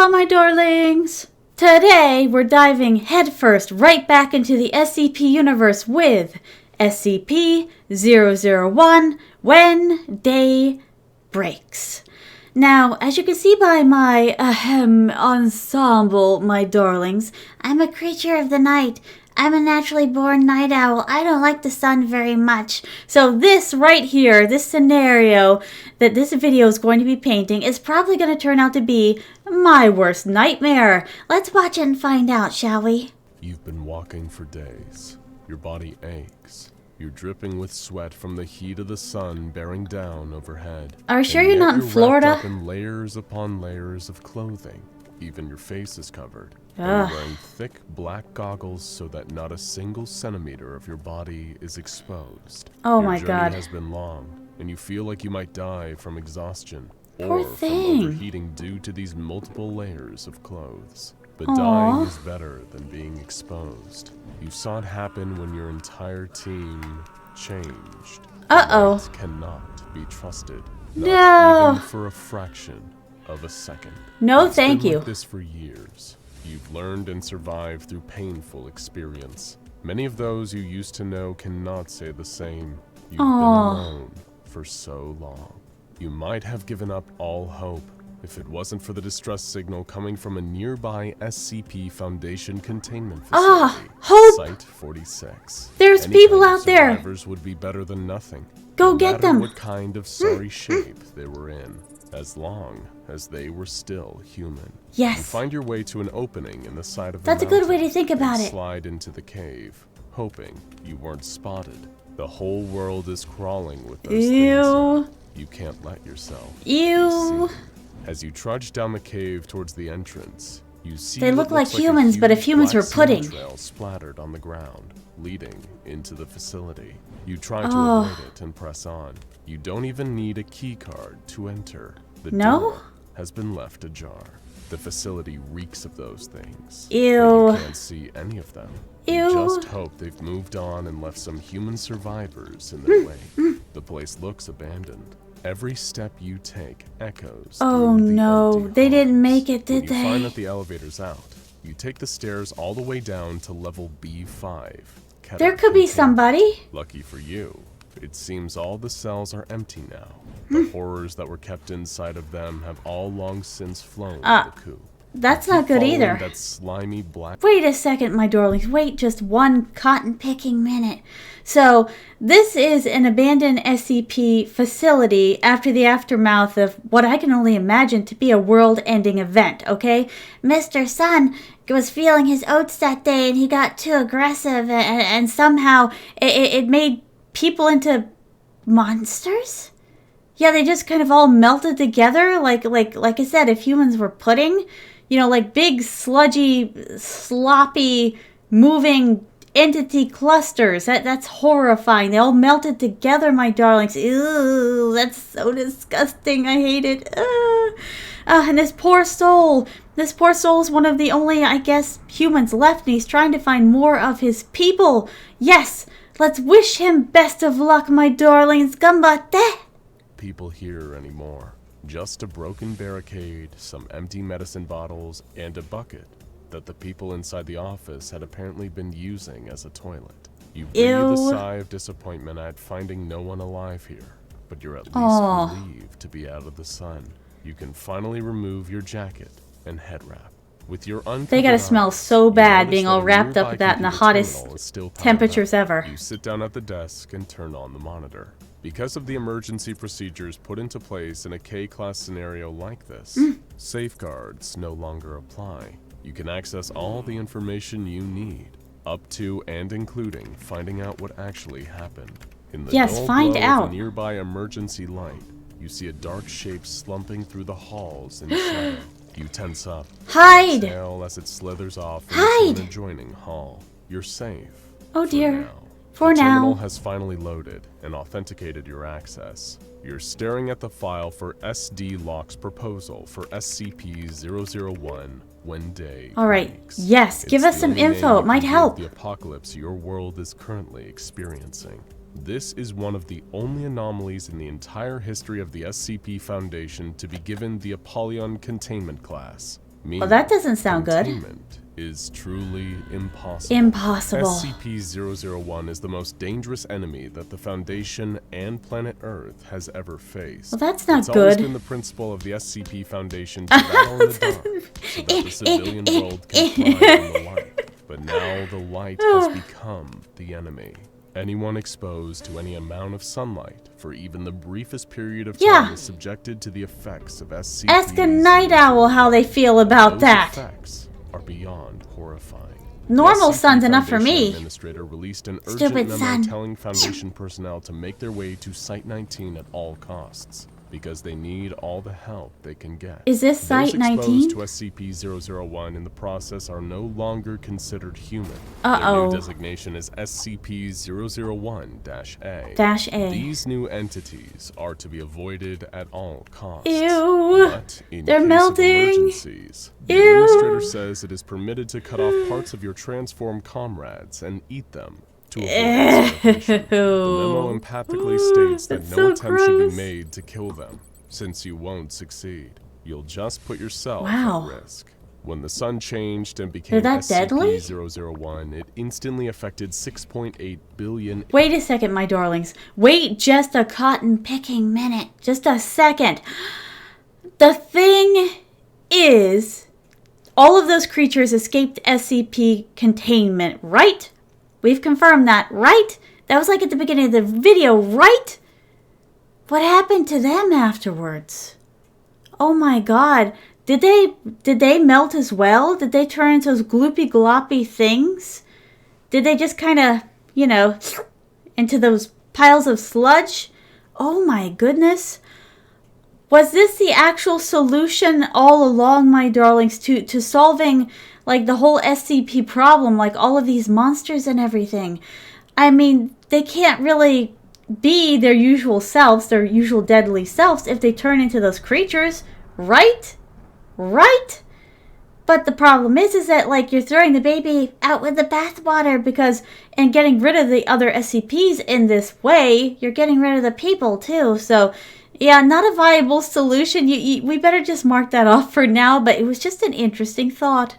Hello, my darlings! Today, we're diving headfirst right back into the SCP universe with SCP-001, When Day Breaks. Now, as you can see by my ensemble, my darlings, I'm a creature of the night. I'm a naturally born night owl. I don't like the sun very much. So this right here, this scenario that this video is going to be painting is probably going to turn out to be my worst nightmare. Let's watch it and find out, shall we? You've been walking for days. Your body aches. You're dripping with sweat from the heat of the sun bearing down overhead. Are you sure you're not in Florida? Wrapped up in layers upon layers of clothing. Even your face is covered. And you're wearing thick black goggles so that not a single centimeter of your body is exposed. Oh my God. Your journey has been long, and you feel like you might die from exhaustion Poor or thing. from overheating due to these multiple layers of clothes. But dying is better than being exposed. You saw it happen when your entire team changed. Uh-oh. Cannot be trusted. No. Not even for a fraction of a second. No, It's thank been you. Like this for years. You've learned and survived through painful experience. Many of those you used to know cannot say the same. You've been alone for so long. You might have given up all hope if it wasn't for the distress signal coming from a nearby SCP Foundation containment facility. Hope! Site 46. There's Any people kind of out there. Survivors would be better than nothing. Go no get matter them. What kind of sorry shape they were in, as long as they were still human. Yes. You find your way to an opening in the side of the That's a good way mountain to think about and it. Slide into the cave, hoping you weren't spotted. The whole world is crawling with those things. Ew. You can't let yourself. Ew. See. As you trudge down the cave towards the entrance, you see They what look like looks a humans, but if huge humans were black cement pudding. trail splattered on the ground, leading into the facility. You try to avoid it and press on. You don't even need a key card to enter. The door has been left ajar. The facility reeks of those things. Ew. But you can't see any of them. Ew. You just hope they've moved on and left some human survivors in their wake. The place looks abandoned. Every step you take echoes. Oh through the no, empty they didn't halls. make it, did When you find they? that the elevator's out, you take the stairs all the way down to level B5. There could be somebody. Lucky for you, it seems all the cells are empty now. The horrors that were kept inside of them have all long since flown to the coop. That's not good Following either. that slimy black. Wait a second, my darlings. Wait just one cotton-picking minute. So, this is an abandoned SCP facility after the aftermath of what I can only imagine to be a world-ending event, okay? Mr. Sun was feeling his oats that day and he got too aggressive and somehow it made people into monsters? Yeah, they just kind of all melted together like I said, if humans were pudding. You know, like big, sludgy, sloppy, moving entity clusters. That's horrifying. They all melted together, my darlings. Ew, that's so disgusting. I hate it. And this poor soul is one of the only, I guess, humans left, and he's trying to find more of his people. Yes, let's wish him best of luck, my darlings. Ganbatte. People here anymore. Just a broken barricade, some empty medicine bottles, and a bucket that the people inside the office had apparently been using as a toilet. You breathe a sigh of disappointment at finding no one alive here, but you're at least relieved to be out of the sun. You can finally remove your jacket and head wrap. With your They gotta smell so bad being all wrapped up with that in the hottest temperatures ever. You sit down at the desk and turn on the monitor. Because of the emergency procedures put into place in a K-class scenario like this, safeguards no longer apply. You can access all the information you need, up to and including finding out what actually happened. In the dull find glow out. of a nearby emergency light, you see a dark shape slumping through the halls in shadow. You tense up. Hide! Exhale as it slithers off Hide! into an adjoining hall. You're safe. Oh dear. Now. For The terminal now. has finally loaded and authenticated your access. You're staring at the file for SD Lock's proposal for SCP-001 When Day Alright, Breaks. yes, give It's us the some only name info. It that might can give help. The apocalypse your world is currently experiencing. This is one of the only anomalies in the entire history of the SCP Foundation to be given the Apollyon Containment class. Meaning, Well, that doesn't sound good. containment is truly impossible. Impossible. SCP-001 is the most dangerous enemy that the Foundation and planet Earth has ever faced. Well, that's not it's good. It's always been the principle of the SCP Foundation to battle in the dark so that the civilian world can thrive in the light. But now the light has become the enemy. Anyone exposed to any amount of sunlight for even the briefest period of time is subjected to the effects of SCP. Ask a night owl how they feel about that. Effects are beyond horrifying. Normal sun's enough for me. Administrator released an urgent Stupid memo sun. telling Foundation personnel to make their way to Site 19 at all costs, because they need all the help they can get. Is this Site 19? Those exposed to SCP-001 in the process are no longer considered human. Uh-oh. Their new designation is SCP-001-A. These new entities are to be avoided at all costs. Ew. But in They're case melting. of emergencies, the administrator says it is permitted to cut off parts of your transformed comrades and eat them. To avoid starvation. The memo empathically states that no attempt should be made to kill them, since you won't succeed. You'll just put yourself at risk. When the sun changed and became SCP-001, it instantly affected 6.8 billion... Wait a second, my darlings. Wait just a cotton-picking minute. Just a second. The thing is, all of those creatures escaped SCP containment, right? We've confirmed that, right? That was like at the beginning of the video, right? What happened to them afterwards? Oh my god. Did they melt as well? Did they turn into those gloopy gloppy things? Did they just kind of, you know, into those piles of sludge? Oh my goodness. Was this the actual solution all along, my darlings, to solving like the whole SCP problem, like all of these monsters and everything? I mean, they can't really be their usual selves, their usual deadly selves, if they turn into those creatures, right? Right? But the problem is that like you're throwing the baby out with the bathwater because, and getting rid of the other SCPs in this way, you're getting rid of the people too. So yeah, not a viable solution. We better just mark that off for now, but it was just an interesting thought.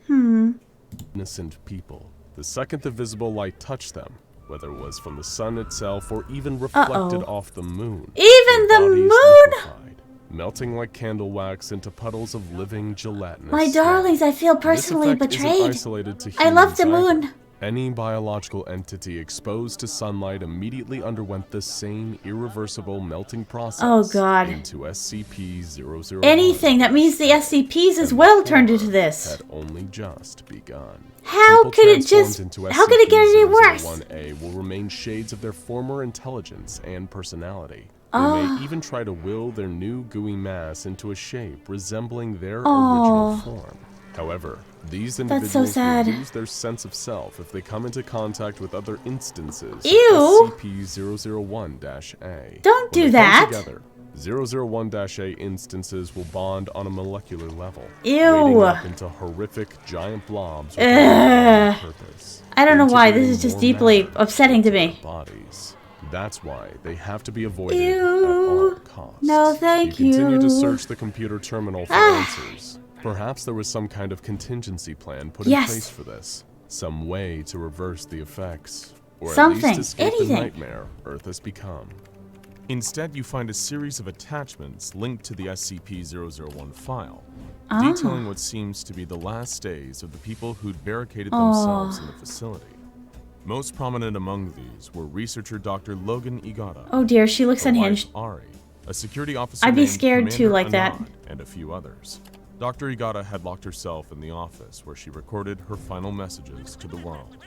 Innocent people. The second the visible light touched them, whether it was from the sun itself or even reflected off the moon. Even the moon? Liquefied, melting like candle wax into puddles of living gelatinous My darlings, I feel personally betrayed. I love the moon. Any biological entity exposed to sunlight immediately underwent the same irreversible melting process into SCP-001. Anything that means the SCPs as well turned into this. Had only just begun. How could it get any worse? 001A will remain shades of their former intelligence and personality. They may even try to will their new gooey mass into a shape resembling their original form. However, these individuals will lose their sense of self if they come into contact with other instances of SCP-001-A. Don't do that! Together, 001-A instances will bond on a molecular level, Ew! leading up into horrific giant blobs with no purpose. I don't know why, this is just deeply upsetting to me. Bodies. That's why they have to be avoided at all costs. No, thank you. Continue to search the computer terminal for answers. Perhaps there was some kind of contingency plan put in place for this. Some way to reverse the effects. Or at least escape the nightmare Earth has become. Instead, you find a series of attachments linked to the SCP-001 file, detailing what seems to be the last days of the people who'd barricaded themselves in the facility. Most prominent among these were researcher Dr. Logan Igata. Oh dear, she looks unhinged. Ari, a security officer I'd be named scared Commander too like that. Anand, and a few others. Dr. Igata had locked herself in the office where she recorded her final messages to the world.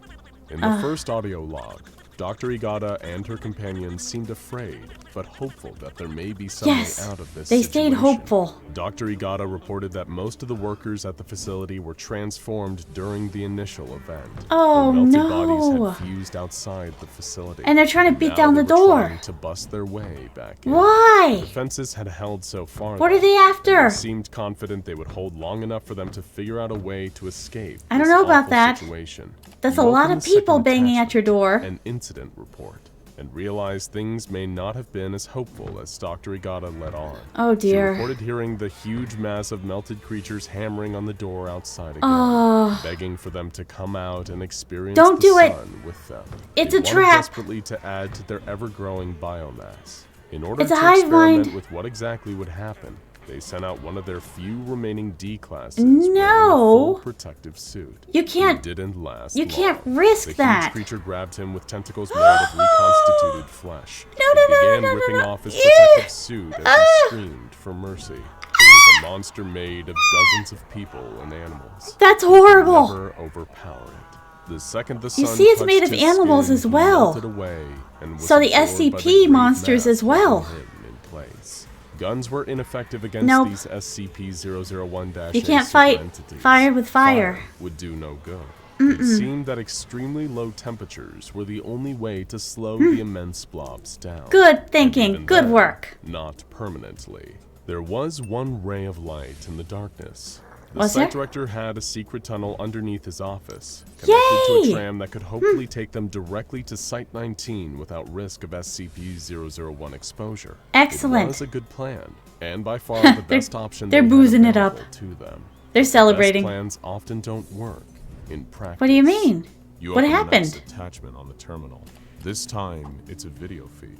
In the first audio log, Dr. Igata and her companions seemed afraid, but hopeful that there may be some way out of this they situation. stayed hopeful. Dr. Igata reported that most of the workers at the facility were transformed during the initial event. Oh, Their melted no. bodies had fused outside the facility. And they're trying to beat Now down they the were door. trying to bust their way back in. Why? The fences had held so far. What are they after? They seemed confident they would hold long enough for them to figure out a way to escape. I don't know about that. Situation. That's a lot of people banging at your door. An incident report. and realized things may not have been as hopeful as Dr. Igata let on. Oh dear. She reported hearing the huge mass of melted creatures hammering on the door outside again, begging for them to come out and experience Don't the do it. sun with them. It's They a wanted trap. desperately to add to their ever-growing biomass. In order It's a to hive experiment mind. with what exactly would happen, they sent out one of their few remaining D classes No. wearing a full protective suit. You can't. It didn't last You long. can't risk The that. huge creature grabbed him with tentacles made of reconstituted flesh. No, It no, no, began no, no, ripping no. off his Ew. protective suit as he screamed for mercy. It was a monster made of dozens of people and animals. That's It could horrible. never overpower it. The second the You sun see, it's touched made of his animals skin, as he well. melted away and was So the absorbed by SCP great monsters mass as well. within him in place. Guns were ineffective against Nope. these SCP-001-A You can't fight entities. fire with fire. Would do no good. It seemed that extremely low temperatures were the only way to slow the immense blobs down. Good And thinking. even Good then, work. Not permanently. There was one ray of light in the darkness. The Was site there? director had a secret tunnel underneath his office, connected to Yay! a tram that could hopefully take them directly to Site-19 without risk of SCP-001 exposure. Excellent. It was a good plan, and by far the best option they're they had boozing it up. available to them. They're celebrating. Best plans often don't work in practice. What do you mean? You What open the happened? next attachment on the terminal. This time, it's a video feed.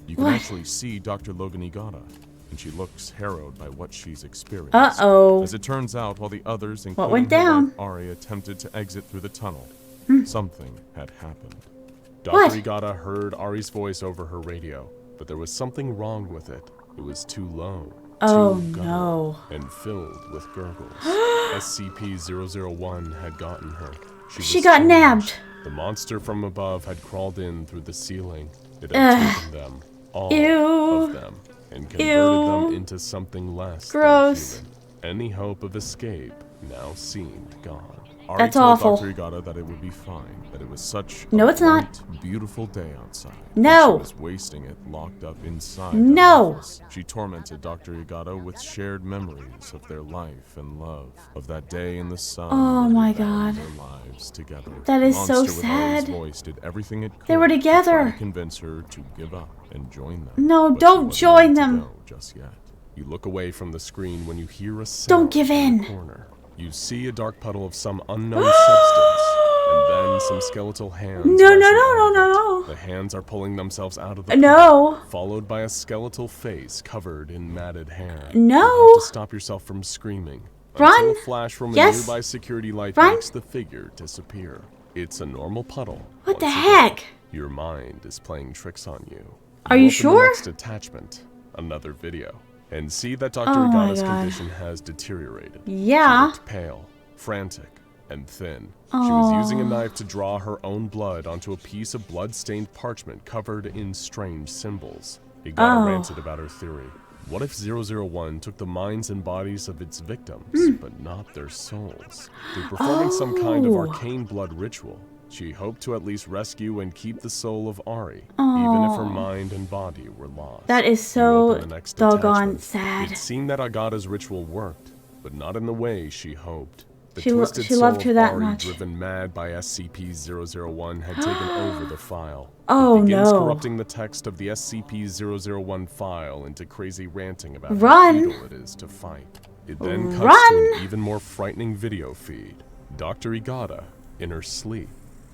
You can What? actually see Dr. Logan Igata, and she looks harrowed by what she's experienced. Uh-oh. As it turns out, while the others, What including went her down? wife Ari, attempted to exit through the tunnel, something had happened. What? Dr. Igata heard Ari's voice over her radio, but there was something wrong with it. It was too low. Oh, too guttural, no. And filled with gurgles. SCP-001 had gotten her. She was got changed. nabbed. The monster from above had crawled in through the ceiling. It Ugh. had taken them, all Ew. of them, and converted Ew. them into something less Gross. than human. Any hope of escape now seemed gone. Ari That's told awful. Dr. Igata that it would be fine, that it was such No, a it's not. bright, beautiful day outside. No. She was wasting it locked up inside No. the office. She tormented Dr. Igata with shared memories of their life and love, of that day in the sun. Oh when my they bound God. Their lives together. That The is so monster with Ari's sad. voice did everything it could They were to try together. to convince her to give up and join them. No, But she don't wasn't join ready to them. go just yet. You look away from the screen when you hear a sound Don't give in the in. corner. You see a dark puddle of some unknown substance, and then some skeletal hands. No, rising no, no, out no, of no, it. no. The hands are pulling themselves out of the No. puddle, followed by a skeletal face covered in matted hair. No. You have to stop yourself from screaming. Run. Until a flash from a Yes. nearby security light Run. makes the figure disappear. It's a normal puddle. What the once again. heck? Your mind is playing tricks on you. Are you open sure? The next attachment, another video, and see that Dr. Oh my Igata's God. condition has deteriorated. Yeah. She looked pale, frantic, and thin. She was using a Oh. knife to draw her own blood onto a piece of blood-stained parchment covered in strange symbols. Igata Oh. ranted about her theory. What if 001 took the minds and bodies of its victims, Hmm. but not their souls? Through performing some kind of Oh. arcane blood ritual, she hoped to at least rescue and keep the soul of Ari, even if her mind and body were lost. That is You so open the next doggone attachment. sad. It seemed that Agata's ritual worked, but not in the way she hoped. The She twisted she soul loved of her that Ari, much. driven mad by SCP-001, had taken over the file. Oh, it begins no. corrupting the text of the SCP-001 file into crazy ranting about Run. how futile it is to fight. It then cuts to Run. an even more frightening video feed. Dr. Igata, in her sleep,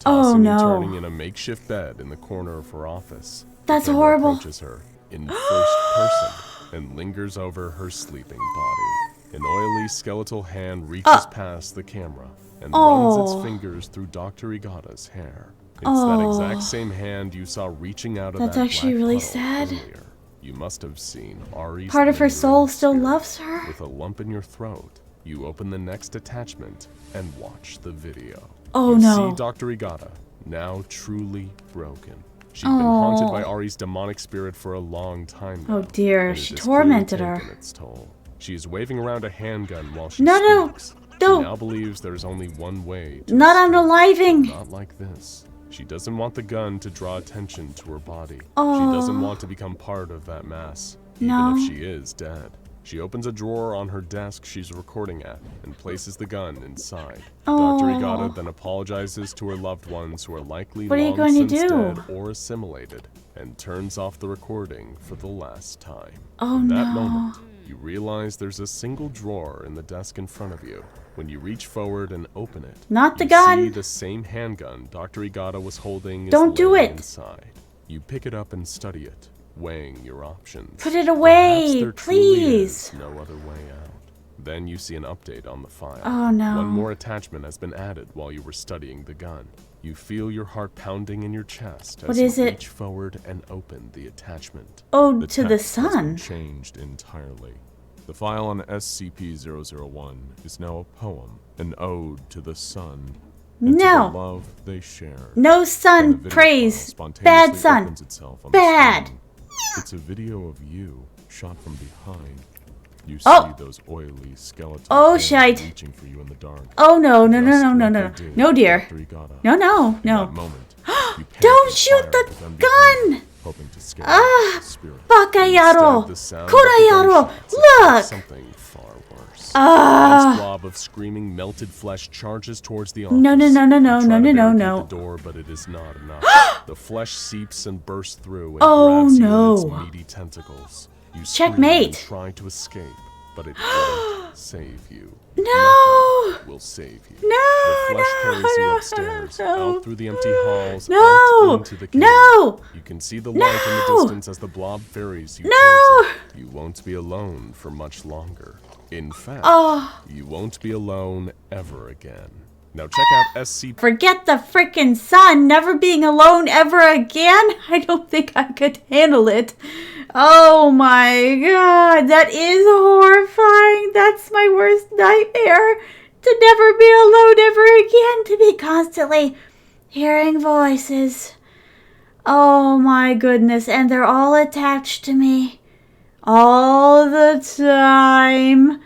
Oh, tossing no. and turning in a makeshift bed in the corner of her office. That's The camera horrible. approaches her in first person and lingers over her sleeping body. An oily skeletal hand reaches past the camera and runs Oh. its fingers through Dr. Igata's hair. It's that exact same hand you saw reaching out of That's that actually black really puddle sad. earlier. You must have seen Ari's Part of her lingering soul still spirit. loves her? With a lump in your throat, you open the next attachment and watch the video. Oh, you no. see Dr. Igata, now truly broken. She'd been haunted by Ari's demonic spirit for a long time now. Oh, dear. and it She has tormented clearly her. taken its toll. She is waving around a handgun while she No, speaks. no. She now believes there's only one way to Not escape. unaliving. Not like this. She doesn't want the gun to draw attention to her body. Oh. She doesn't want to become part of that mass, even No. if she is dead. She opens a drawer on her desk she's recording at and places the gun inside. Oh. Dr. Igata then apologizes to her loved ones who are likely What are you long going to since do? dead or assimilated and turns off the recording for the last time. Oh, In that no. moment, you realize there's a single drawer in the desk in front of you. When you reach forward and open it, Not the you gun. see the same handgun Dr. Igata was holding is Don't do laying it. inside. You pick it up and study it, weighing your options. Put it away, Perhaps there truly please. is no other way out. Then you see an update on the file. Oh, no. One more attachment has been added while you were studying the gun. You feel your heart pounding in your chest What as is you it? reach forward and open the attachment. Ode to the text has been sun. changed entirely. The file on SCP-001 is now a poem, an ode to the sun, and to No. the love they share. No Then a sun video praise. file spontaneously Bad sun. opens itself on the Bad. screen. It's a video of you shot from behind. You see Oh. those oily skeletal Oh, hands shite. reaching for you in the dark. Oh, no, no, no, Just no, no, like no. they did No, with dear. Dr. Igata. No, no, In that no. moment, you panic Don't and shoot fire the at them behind gun. you, hoping to scare Ah, the spirit. Bakayaro. Instead, the sound of the Kurayaro. gunshots attracts Look. something far worse. Ah. A dense blob of screaming melted flesh charges towards the office. No, no, no, no, no, You try no, to no, barricade no. the door, but it is not enough. The flesh seeps and bursts through and Oh, grabs you no. in its meaty tentacles. You scream Checkmate. and try to escape, but it won't save you. No. Nothing will save you. No, The flesh no, carries you no, upstairs, no. out through the empty halls, No. out into the cave. No. You can see the light in the No. distance as the blob ferries you No. towards it. You won't be alone for much longer. In fact, Oh. you won't be alone ever again. Now check out SCP. Forget the frickin' sun. Never being alone ever again. I don't think I could handle it. Oh my god. That is horrifying. That's my worst nightmare. To never be alone ever again. To be constantly hearing voices. Oh my goodness. And they're all attached to me. All the time.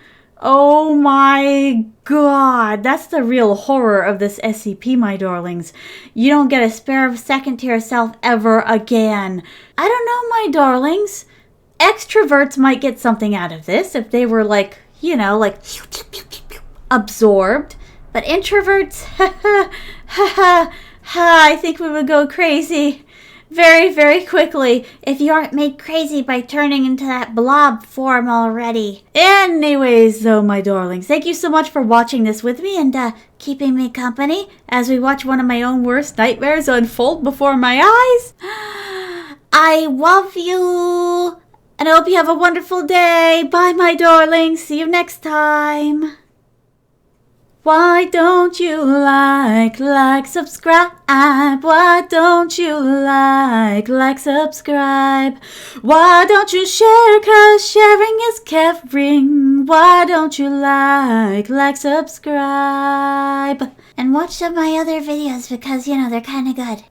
Oh my god. That's the real horror of this SCP, my darlings. You don't get a spare second to yourself ever again. I don't know, my darlings. Extroverts might get something out of this if they were like, you know, like absorbed. But introverts, I think we would go crazy very, very quickly if you aren't made crazy by turning into that blob form already. Anyways, though, my darlings, thank you so much for watching this with me and keeping me company as we watch one of my own worst nightmares unfold before my eyes. I love you, and I hope you have a wonderful day. Bye, my darlings. See you next time. Why don't you like, subscribe? Why don't you like, subscribe? Why don't you share? 'Cause sharing is caring. Why don't you like, subscribe? And watch some of my other videos because, you know, they're kind of good.